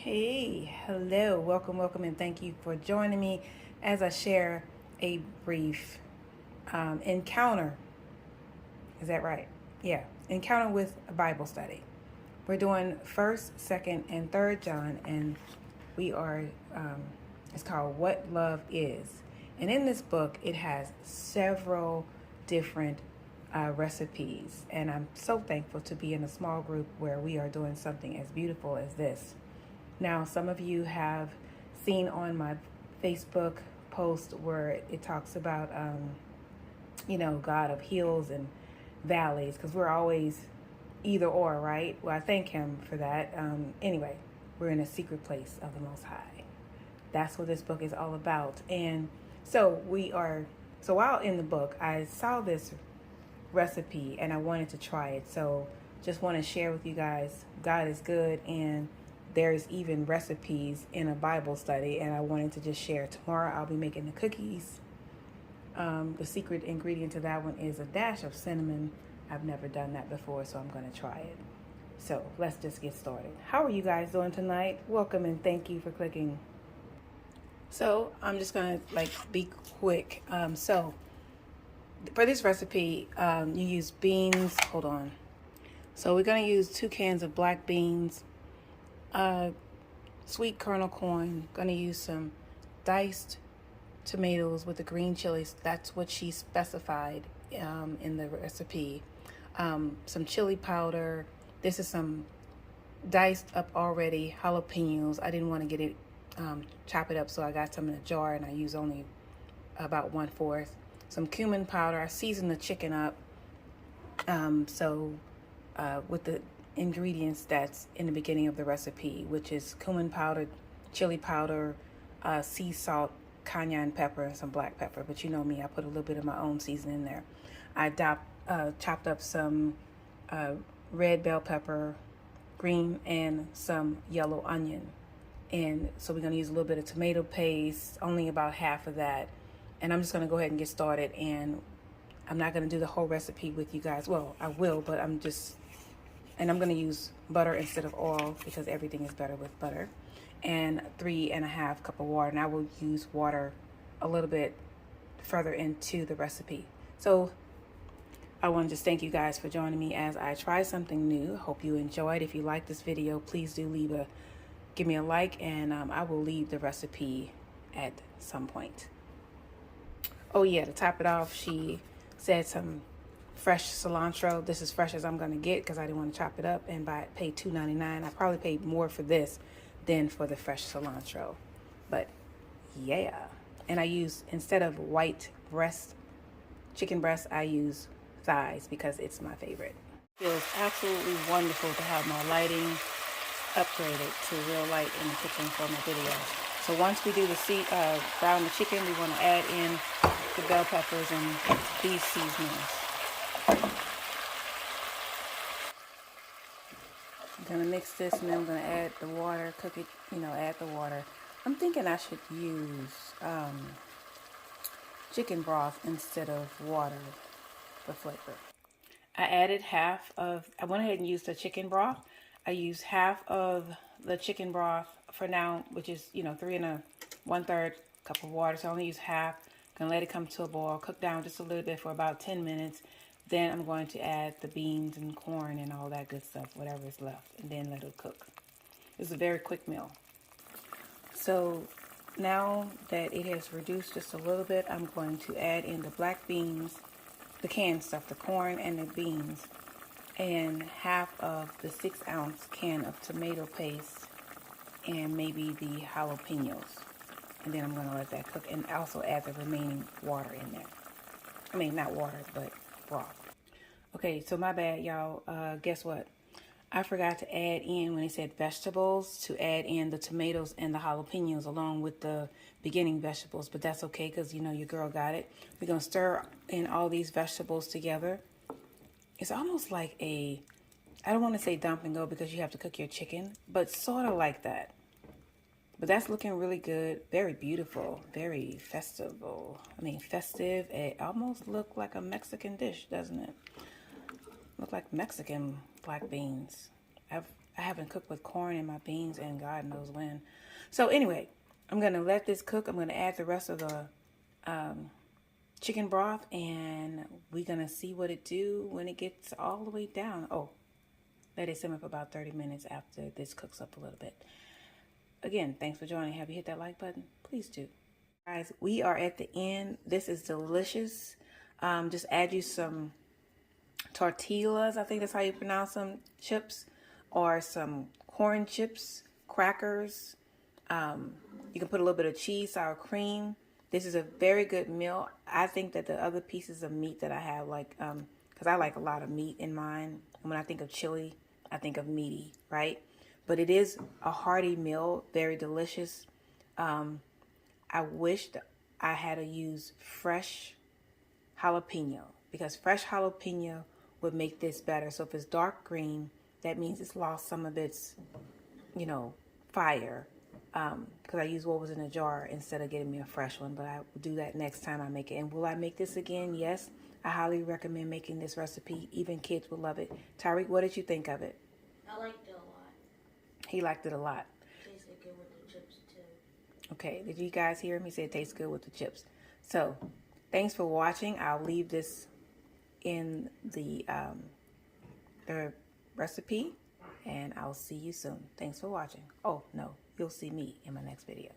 Hey, hello, welcome, and thank you for joining me as I share a brief encounter. Is that right? Yeah, encounter with a Bible study. We're doing 1st, 2nd, and 3rd John, and we are, it's called What Love Is. And in this book, it has several different recipes, and I'm so thankful to be in a small group where we are doing something as beautiful as this. Now, some of you have seen on my Facebook post where it talks about, God of hills and valleys, because we're always either or, right? Well, I thank him for that. Anyway, we're in a secret place of the Most High. That's what this book is all about. And so while in the book, I saw this recipe and I wanted to try it. So just want to share with you guys, God is good, and there's even recipes in a Bible study, and I wanted to just share. Tomorrow I'll be making the cookies. The secret ingredient to that one is a dash of cinnamon. I've never done that before, so I'm going to try it. So let's just get started. How are you guys doing tonight? Welcome and thank you for clicking. So I'm just going to be quick. So for this recipe, you use beans. Hold on. So we're going to use 2 cans of black beans, sweet kernel corn. Going to use some diced tomatoes with the green chilies. That's what she specified in the recipe. Some chili powder. This is some diced up already jalapenos. I didn't want to get it chop it up, so I got some in a jar, and I use only about 1/4. Some cumin powder. I seasoned the chicken up. With the ingredients that's in the beginning of the recipe, which is cumin powder, chili powder, sea salt, cayenne pepper, and some black pepper. But you know me, I put a little bit of my own seasoning in there. I chopped up some red bell pepper, green, and some yellow onion. And so we're going to use a little bit of tomato paste, only about half of that. And I'm just going to go ahead and get started. And I'm not going to do the whole recipe with you guys. Well, I will, but I'm going to use butter instead of oil because everything is better with butter. And 3.5 cups of water. And I will use water a little bit further into the recipe. So I want to just thank you guys for joining me as I try something new. Hope you enjoyed. If you like this video, please do give me a like, and I will leave the recipe at some point. Oh yeah, to top it off, she said some fresh cilantro. This is fresh as I'm going to get because I didn't want to chop it up and pay $2.99. I probably paid more for this than for the fresh cilantro. But yeah. And I use, instead of white chicken breast, I use thighs because it's my favorite. It feels absolutely wonderful to have my lighting upgraded to real light in the kitchen for my video. So once we do the brown the chicken, we want to add in the bell peppers and these seasonings. I'm going to mix this, and then I'm going to add the water, cook it, add the water. I'm thinking I should use chicken broth instead of water for flavor. I went ahead and used the chicken broth. I used half of the chicken broth for now, which is, 3 1/3 cup of water. So I only use half. Gonna let it come to a boil, cook down just a little bit for about 10 minutes. Then I'm going to add the beans and corn and all that good stuff, whatever is left, and then let it cook. It's a very quick meal. So now that it has reduced just a little bit, I'm going to add in the black beans, the canned stuff, the corn and the beans, and half of the 6-ounce can of tomato paste, and maybe the jalapenos. And then I'm going to let that cook and also add the remaining water in there. I mean, not water, but broth. Okay, so my bad, y'all. Guess what? I forgot to add in, when they said vegetables, to add in the tomatoes and the jalapenos along with the beginning vegetables. But that's okay because, your girl got it. We're going to stir in all these vegetables together. It's almost like I don't want to say dump and go because you have to cook your chicken, but sort of like that. But that's looking really good. Very beautiful. Very festive. It almost looked like a Mexican dish, doesn't it? Look like Mexican black beans. I haven't cooked with corn in my beans and God knows when. So anyway, I'm gonna let this cook. I'm gonna add the rest of the chicken broth, and we're gonna see what it do when it gets all the way down. Oh, let it simmer for about 30 minutes after this cooks up a little bit. Again, thanks for joining. Have you hit that like button? Please do. Guys, we are at the end. This is delicious. Just add you some tortillas, I think that's how you pronounce them, chips, or some corn chips, crackers. You can put a little bit of cheese, sour cream. This is a very good meal. I think that the other pieces of meat that I have, like, because I like a lot of meat in mine. And when I think of chili, I think of meaty, right? But it is a hearty meal, very delicious. I wished I had to use fresh jalapeno, because fresh jalapeno would make this better. So if it's dark green, that means it's lost some of its, fire. Because I used what was in a jar instead of getting me a fresh one. But I will do that next time I make it. And will I make this again? Yes. I highly recommend making this recipe. Even kids will love it. Tyreek, what did you think of it? I liked it a lot. He liked it a lot. It tasted good with the chips too. Okay, did you guys hear him? He said it tastes good with the chips. So, thanks for watching. I'll leave this in the recipe, and I'll see you soon. Thanks for watching. Oh, no, you'll see me in my next video.